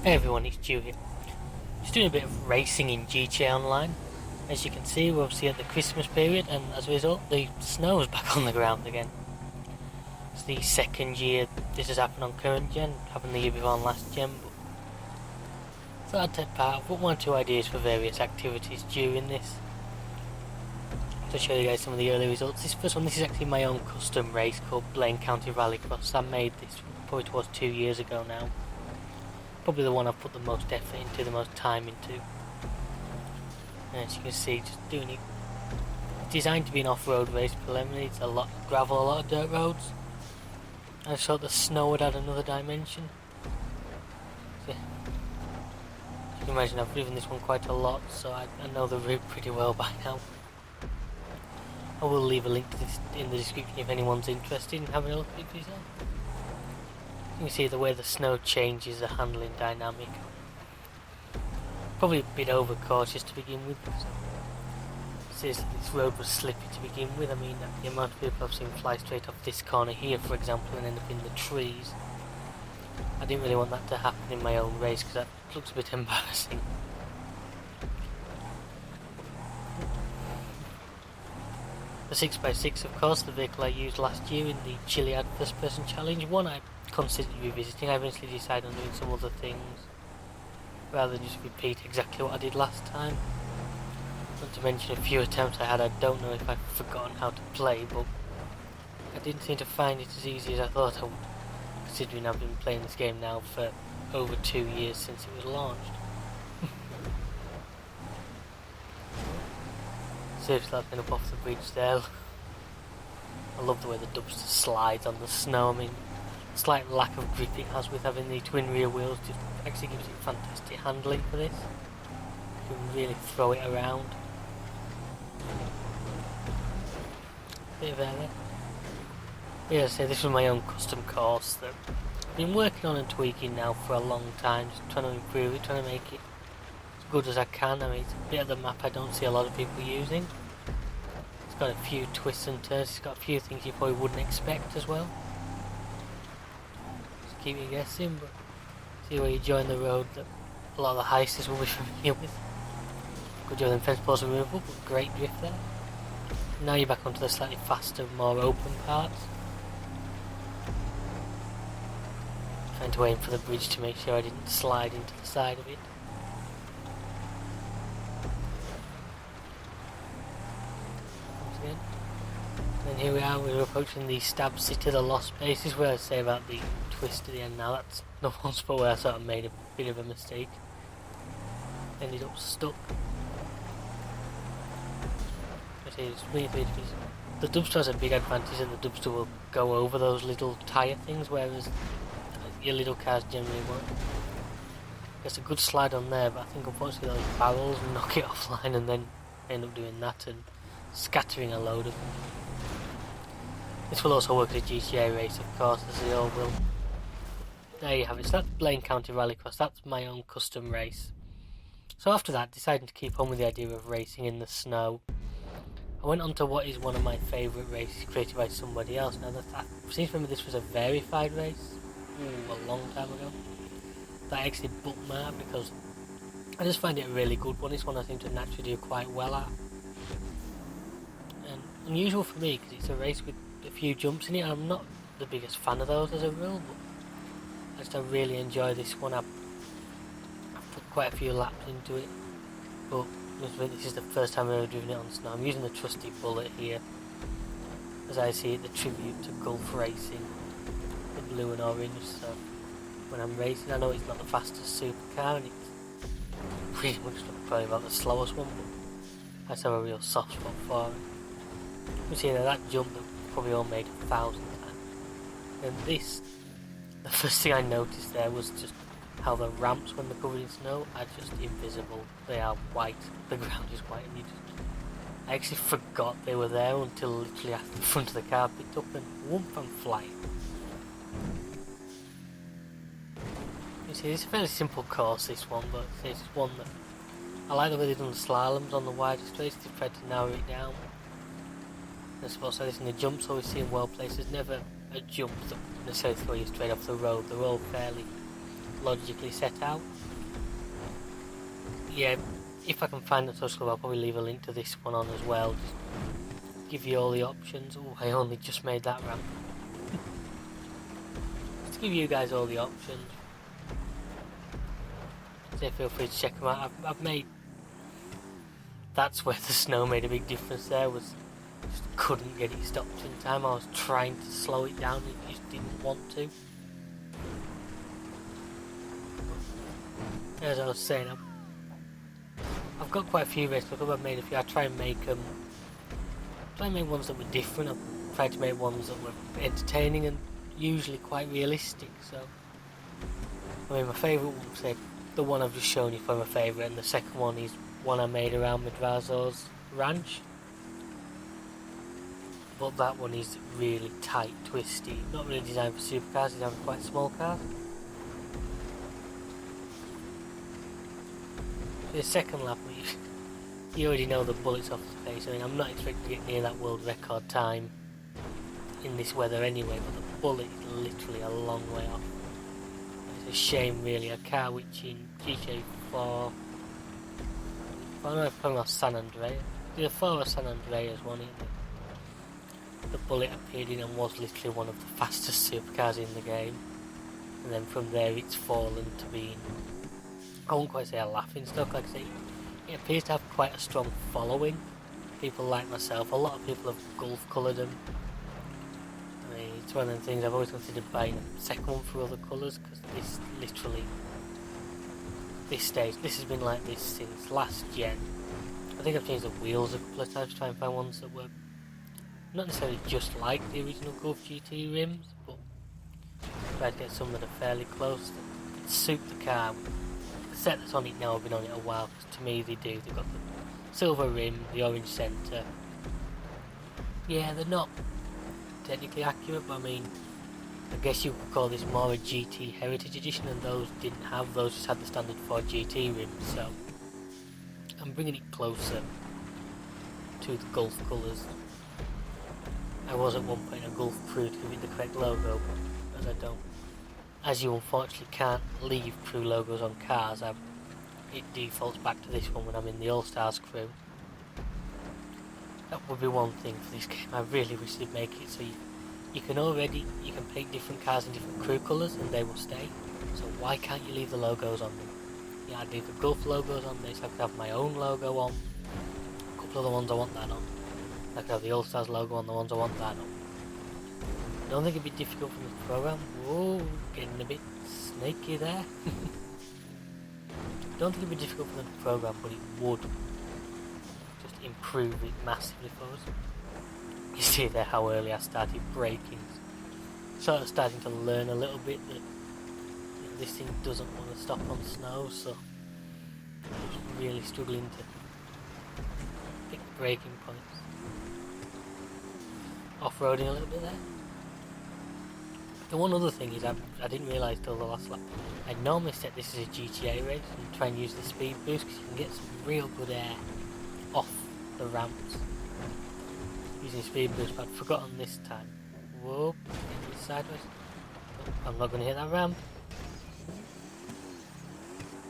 Hey everyone, it's Stu here. Just doing a bit of racing in GTA Online. As you can see, we're obviously at the Christmas period, and as a result, the snow is back on the ground again. It's the second year this has happened on current gen, happened the year before on last gen, but thought I'd take part. I've got one or two ideas for various activities during this. To show you guys some of the early results. This first one, this is actually my own custom race called Blaine County Rallycross. I made this probably towards 2 years ago now. Probably the one I've put the most effort into, the most time into. As you can see, just doing it. It's designed to be an off-road race preliminary. It's a lot of gravel, a lot of dirt roads. I thought the snow would add another dimension. So, you can imagine I've driven this one quite a lot, so I know the route pretty well by now. I will leave a link to this in the description if anyone's interested in having a look at it for yourself. You can see the way the snow changes the handling dynamic. Probably a bit overcautious to begin with. This road was slippy to begin with. I mean, the amount of people I've seen fly straight off this corner here, for example, and end up in the trees. I didn't really want that to happen in my own race because that looks a bit embarrassing. The 6x6, of course, the vehicle I used last year in the Chiliad First Person Challenge. One I considered revisiting. I eventually decided on doing some other things rather than just repeat exactly what I did last time. Not to mention a few attempts I had. I don't know if I've forgotten how to play, but I didn't seem to find it as easy as I thought I would, considering I've been playing this game now for over 2 years since it was launched. Seriously, I've been up off the bridge there. I love the way the Dubster slides on the snow. I mean, the slight lack of grip it has with having the twin rear wheels just actually gives it fantastic handling for this. You can really throw it around. Bit of air there. Yeah, so this was my own custom course that I've been working on and tweaking now for a long time, just trying to improve it, trying to make it as good as I can. I mean, it's a bit of the map I don't see a lot of people using. It's got a few twists and turns, it's got a few things you probably wouldn't expect as well. Just keep you guessing, but see where you join the road that a lot of the heisters will be familiar with. Good job in fence post removal, but great drift there. Now you're back onto the slightly faster, more open parts. Trying to aim for the bridge to make sure I didn't slide into the side of it. Once again. And here we are, we're approaching the Stab City, the Lost Places, where I say about the twist at the end now. That's the one spot where I sort of made a bit of a mistake. Ended up stuck. It's really weird because the Dubster has a big advantage and the Dubster will go over those little tyre things, whereas your little cars generally won't. It's a good slide on there, but I think unfortunately those barrels knock it offline and then end up doing that and scattering a load of them. This will also work as a GTA race, of course, as they all will. There you have it. So that's Blaine County Rallycross. That's my own custom race. So after that, deciding to keep on with the idea of racing in the snow, I went on to what is one of my favourite races created by somebody else. Now, I seem to remember this was a verified race a long time ago that I actually bookmarked because I just find it a really good one. It's one I seem to naturally do quite well at. And unusual for me because it's a race with a few jumps in it. I'm not the biggest fan of those as a rule, but I really enjoy this one. I've put quite a few laps into it, but this is the first time I've ever driven it on snow. I'm using the trusty Bullet here, as I see it, the tribute to Gulf Racing, the blue and orange. So when I'm racing, I know it's not the fastest supercar, and it's pretty much probably about the slowest one, but I just have a real soft spot for it. You see that jump that probably all made 1,000 times. And this, the first thing I noticed there was just how the ramps, when they're covered in snow, are just invisible. They are white. The ground is white, and I actually forgot they were there until literally after the front of the car picked up, and whoop, I'm flying. You see, it's a fairly simple course, this one, but it's one that I like the way they've done the slaloms on the wider straights. They've tried to narrow it down. I suppose so. In the jumps, always seeing well placed. There's never a jump that necessarily throw you straight off the road. They're all fairly logically set out. Yeah, if I can find the touch club, I'll probably leave a link to this one on as well. Just give you all the options. Oh, I only just made that ramp. Just give you guys all the options. So feel free to check them out. I've made... That's where the snow made a big difference there, was just couldn't get it stopped in time. I was trying to slow it down, it just didn't want to. As I was saying, I've got quite a few races. I've made a few. I try and make ones that were different. I've tried to make ones that were entertaining and usually quite realistic. So, I mean, my favourite one, say, the one I've just shown you for my favourite, and the second one is one I made around Madrazor's ranch. But that one is really tight, twisty. Not really designed for supercars, designed for quite small cars. The second lap, you already know the bullets off the pace. I mean, I'm not expecting to get near that world record time in this weather anyway, but the bullet is literally a long way off. It's a shame, really. A car which in GTA 4... I don't know if I'm talking about San Andreas. The 4 or San Andreas one, the bullet appeared in and was literally one of the fastest supercars in the game. And then from there it's fallen to being... I won't quite say a laughing stock, like I say, it appears to have quite a strong following. People like myself, a lot of people have Gulf coloured them. I mean, it's one of the things I've always considered buying a second one for other colours, because this literally, this has been like this since last gen. I think I've changed the wheels a couple of times to try and find ones that were not necessarily just like the original Gulf GT rims, but tried to get some that are fairly close that suit the car. The set that's on it now, I've been on it a while, because to me they do. They've got the silver rim, the orange centre. Yeah, they're not technically accurate, but I mean, I guess you could call this more a GT Heritage Edition, and those didn't have, those just had the standard 4 GT rims, so I'm bringing it closer to the Gulf colours. I was at one point a Gulf crew to give it the correct logo, but as I don't, as you unfortunately can't leave crew logos on cars, it defaults back to this one when I'm in the All-Stars crew. That would be one thing for this game. I really wish they'd make it so you can paint different cars in different crew colours and they will stay. So why can't you leave the logos on them? Yeah, I'd leave the Gulf logos on this. I could have my own logo on. A couple of the ones I want that on. I could have the All-Stars logo on the ones I want that on. I don't think it'd be difficult from the program. Whoa, getting a bit snaky there. Don't think it'd be difficult for them to program, but it would just improve it massively for us. You see there how early I started braking. Sort of starting to learn a little bit that this thing doesn't want to stop on snow, so I'm really struggling to pick the braking points. Off-roading a little bit there. The one other thing is I didn't realise till the last lap. I normally set this as a GTA race and try and use the speed boost because you can get some real good air off the ramps using speed boost, but I'd forgotten this time. Whoa, sideways. Oh, I'm not going to hit that ramp.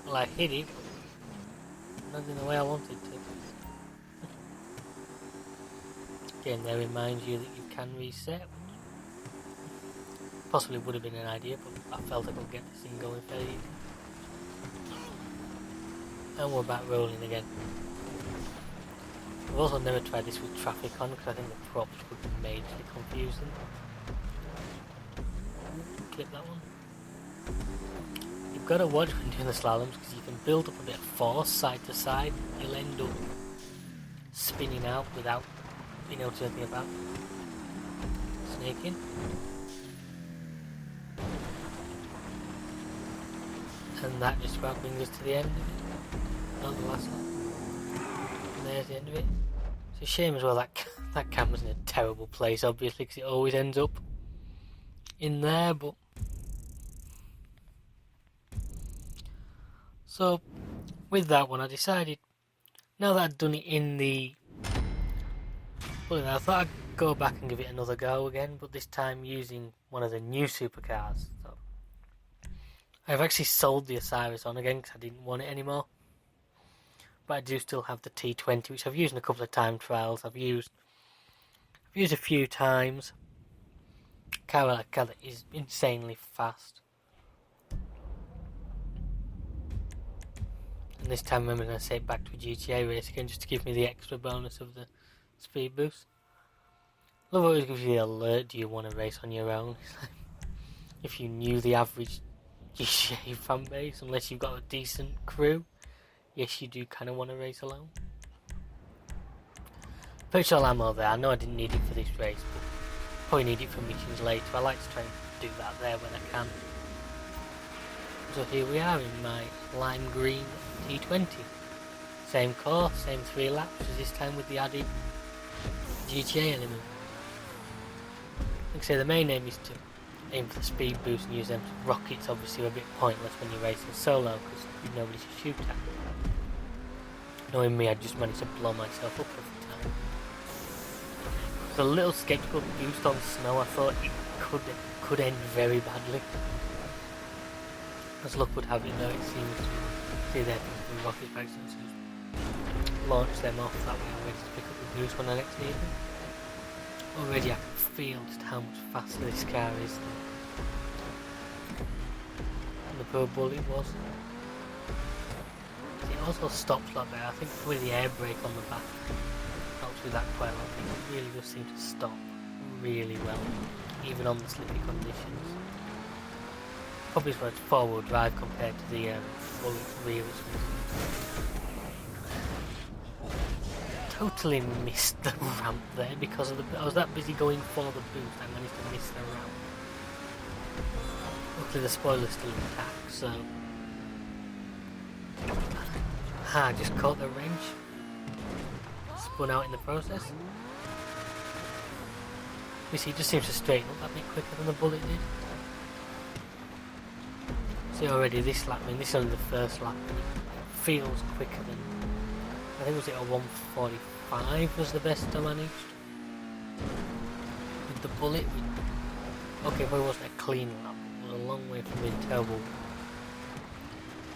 Well, I hit it, but not in the way I wanted to. Again, they remind you that you can reset. Possibly would have been an idea, but I felt I could get this thing going fairly easy. And we're back rolling again. I've also never tried this with traffic on because I think the props would be majorly confusing. Clip that one. You've got to watch when doing the slaloms because you can build up a bit of force side to side. You'll end up spinning out without being able to do anything about it. Snaking. And that just about brings us to the end of it. Not the last one. And there's the end of it. It's a shame as well that camera's in a terrible place, obviously, because it always ends up in there, but... So, with that one, I decided, now that I'd done it in the... Well, I thought I'd go back and give it another go again, but this time using one of the new supercars. So, I've actually sold the Osiris on again because I didn't want it anymore. But I do still have the T20, which I've used in a couple of time trials. I've used a few times. Car is insanely fast. And this time I'm going to set it back to a GTA race again just to give me the extra bonus of the speed boost. Love always gives you the alert, do you want to race on your own? If you knew the average GTA fan base, unless you've got a decent crew, yes you do kind of want to race alone. Petrol ammo there, I know I didn't need it for this race, but probably need it for missions later. I like to try and do that there when I can. So here we are in my lime green T20. Same course, same 3 laps as this time with the added GTA element. Like I say, the main aim is to aim for the speed boost and use them. Rockets obviously are a bit pointless when you're racing solo because you've nobody to shoot at. Knowing me, I just managed to blow myself up every time. The little skeptical boost on snow, I thought it could end very badly. As luck would have it, though, it seems to see there things rocket bags and just launch them off. That way I'm ready to pick up the boost when I next need them. Already I can feel just how much faster this car is than the Pro Bullet was. It also stops like that. I think with the air brake on the back helps with that quite a lot. It really does seem to stop really well, even on the slippy conditions. Probably it's forward drive compared to the Bullet's rear. Totally missed the ramp there because of I was that busy going for the boost, I managed to miss the ramp. Luckily the spoiler's still intact, so I just caught the wrench. Spun out in the process. You see, it just seems to straighten up that bit quicker than the Bullet did. See already this lap, this is only the first lap, and it feels quicker than, I think was it a 1:45 was the best I managed. With the Bullet, okay, well it wasn't a clean lap, it was a long way from being terrible.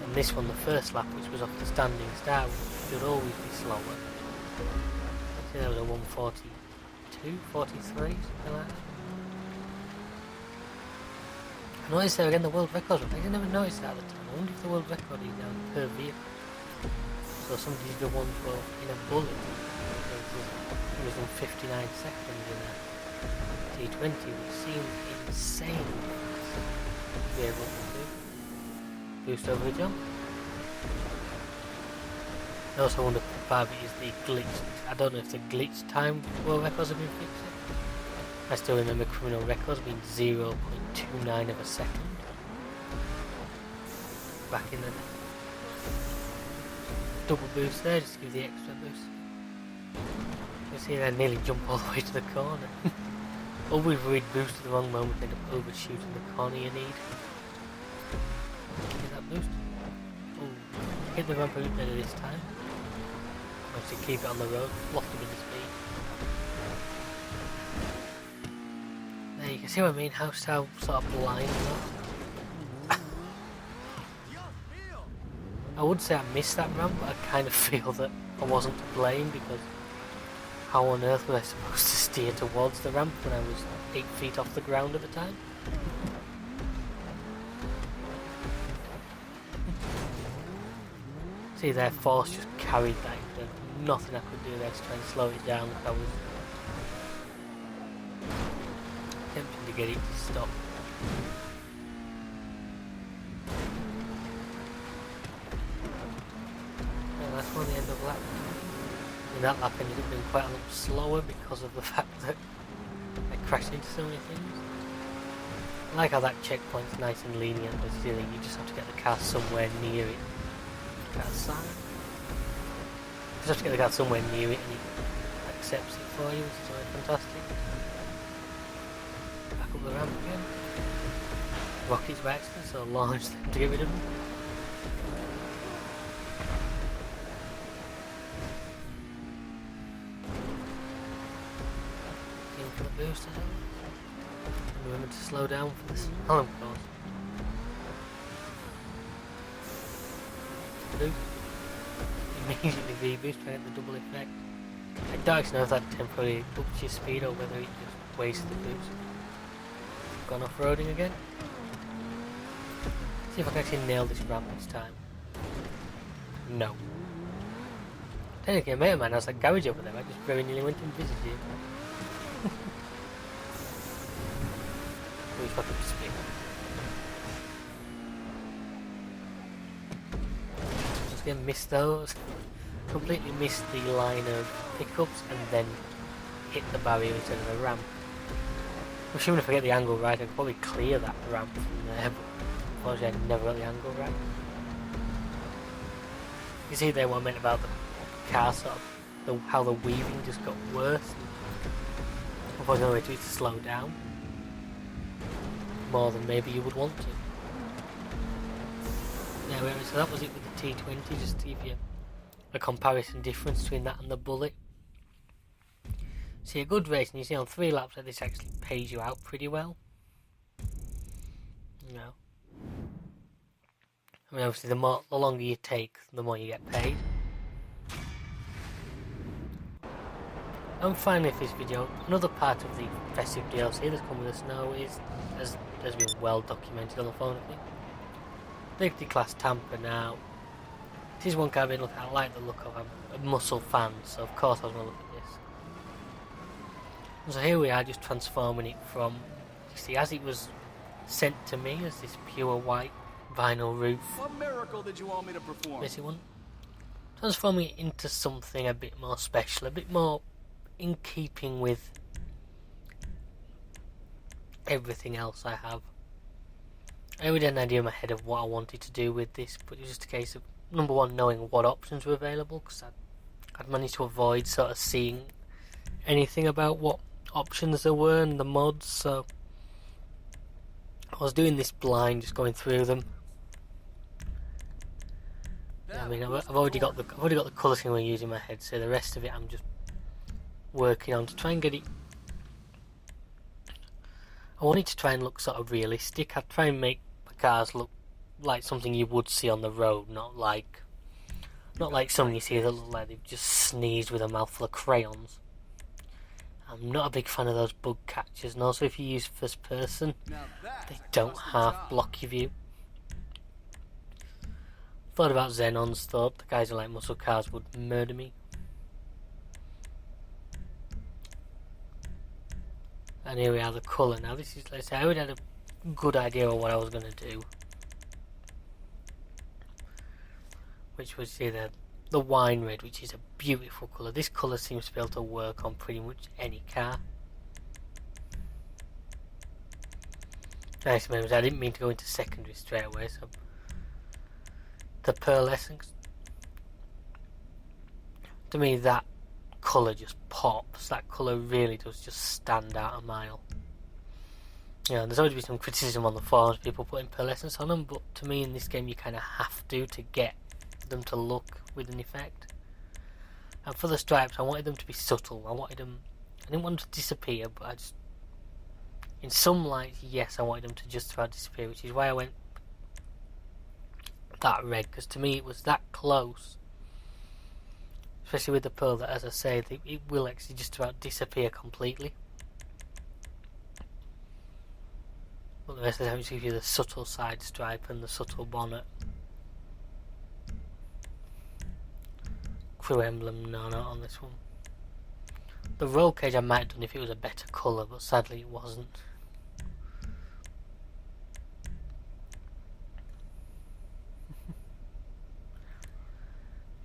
And this one, the first lap, which was off the standing start, should always be slower. See, there was a 1:42, 43, something like that. I noticed there again the world record. I never noticed that at the time. I wonder if the world record is down per vehicle. So somebody did one for in a Bullet. It was in 59 seconds in a T20, which seemed insane to be able to do. Boost over the jump. I also wonder if part of it is the glitch. I don't know if the glitch time world records have been fixed. I still remember criminal records being 0.29 of a second back in the day. Double boost there just to give the extra boost. You see I nearly jump all the way to the corner. Always worried boost at the wrong moment, end up overshooting the corner you need. Get that boost. Oh, hit the ramp a bit better this time. Managed to keep it on the road, locked a bit of speed. There you can see what I mean, how sort of blind that. I would say I missed that ramp, but I kind of feel that I wasn't to blame because how on earth was I supposed to steer towards the ramp when I was 8 feet off the ground at the time? See, their force just carried that. There's nothing I could do there to try and slow it down. I was attempting to get it to stop. And that's one the end of lap. And that lap ended up being quite a lot slower because of the fact that I crashed into so many things. I like how that checkpoint's nice and lenient, but still you just have to get the car somewhere near it. Outside. You just have to get the car somewhere near it and it accepts it for you, which is always fantastic. Back up the ramp again. Rockets by accident, so launch them to get rid of them. In for the boost as well. Remember to slow down for this slalom course. do. Immediately V-boost trying to get the double effect. I don't actually know if that temporarily ups your speed or whether it just wastes the boost. Gone off-roading again. See if I can actually nail this ramp this time. No. Technically, mate of mine has that garage over there. I just very nearly went and visited it. Which fucking speed. Just gonna miss those. Completely missed the line of pickups and then hit the barrier instead of the ramp. I'm assuming if I get the angle right, I could probably clear that ramp from there, but unfortunately I never got the angle right. You see there what I meant about the car, sort of how the weaving just got worse. Unfortunately, the only way to do is to slow down more than maybe you would want to. Yeah, so that was it with the T20, just to give you a comparison difference between that and the Bullet. See, a good race, and you see on 3 laps that this actually pays you out pretty well. You know, I mean, obviously, the longer you take, the more you get paid. And finally, for this video, another part of the festive DLC that's come with the snow is, as has been well documented on the phone, I think. Liberty Class Tampa now. This is one car I've been looking at. I like the look of. I'm a muscle fan, so of course I was going to look at this. And so here we are, just transforming it from, you see, as it was sent to me as this pure white vinyl roof. What miracle did you want me to perform? Messy one. Transforming it into something a bit more special, a bit more in keeping with everything else I have. I already had an idea in my head of what I wanted to do with this, but it was just a case of, number one, knowing what options were available, because I'd managed to avoid sort of seeing anything about what options there were and the mods, so I was doing this blind, just going through them. Yeah, I mean, I've already got the colour scheme we're using in my head, so the rest of it I'm just working on to try and get it. I want it to try and look sort of realistic. I'd try and make the cars look like something you would see on the road, not like some you see that look like they've just sneezed with a mouthful of crayons. I'm not a big fan of those bug catchers, and also if you use first person, they don't half block your view. Thought about Xenons, thought the guys who like muscle cars would murder me. And here we are, the colour. Now this is, let's say, I already had a good idea of what I was going to do. Which was the wine red, which is a beautiful colour. This colour seems to be able to work on pretty much any car. Nice memories. I didn't mean to go into secondary straight away, so the pearlescence. To me, that colour just pops. That colour really does just stand out a mile. You know, there's always been some criticism on the forums, people putting pearlescence on them, but to me in this game you kind of have to get them to look with an effect. And for the stripes, I wanted them to be subtle. I didn't want them to disappear, but I just, in some lights, yes, I wanted them to just about disappear, which is why I went that red, because to me it was that close. Especially with the pearl, that, as I say, it will actually just about disappear completely. But the rest of the time, it gives you the subtle side stripe and the subtle bonnet. Crew emblem, no, not on this one. The roll cage I might have done if it was a better colour, but sadly it wasn't.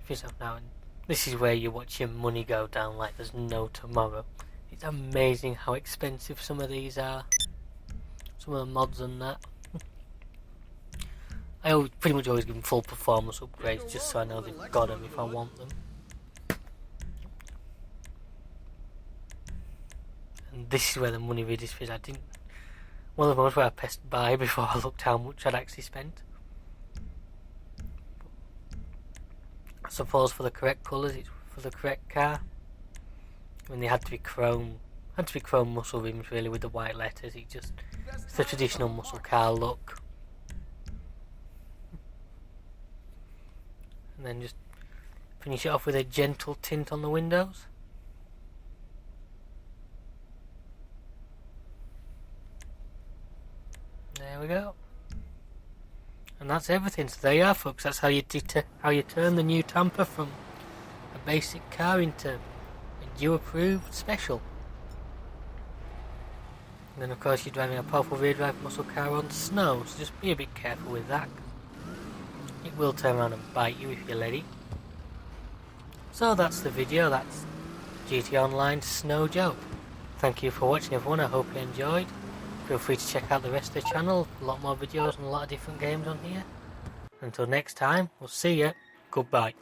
Yourself now, and this is where you watch your money go down like there's no tomorrow. It's amazing how expensive some of these are. Some of the mods and that. I pretty much always give them full performance upgrades just so I know they've got them if I want them. And this is where the money really disappears. One of the moments where I pressed buy before I looked how much I'd actually spent. I suppose for the correct colours, it's for the correct car. I mean, they had to be chrome muscle rims really with the white letters. It's the traditional muscle car look. and then just finish it off with a gentle tint on the windows. There we go. And that's everything. So there you are, folks. That's how you turn the new Tampa from a basic car into a due approved special. And then of course you're driving a powerful rear drive muscle car on snow, so just be a bit careful with that. It will turn around and bite you if you're ready. So that's the video. That's GT Online Snow Joe. Thank you for watching, everyone. I hope you enjoyed. Feel free to check out the rest of the channel. A lot more videos and a lot of different games on here. Until next time, we'll see you. Goodbye.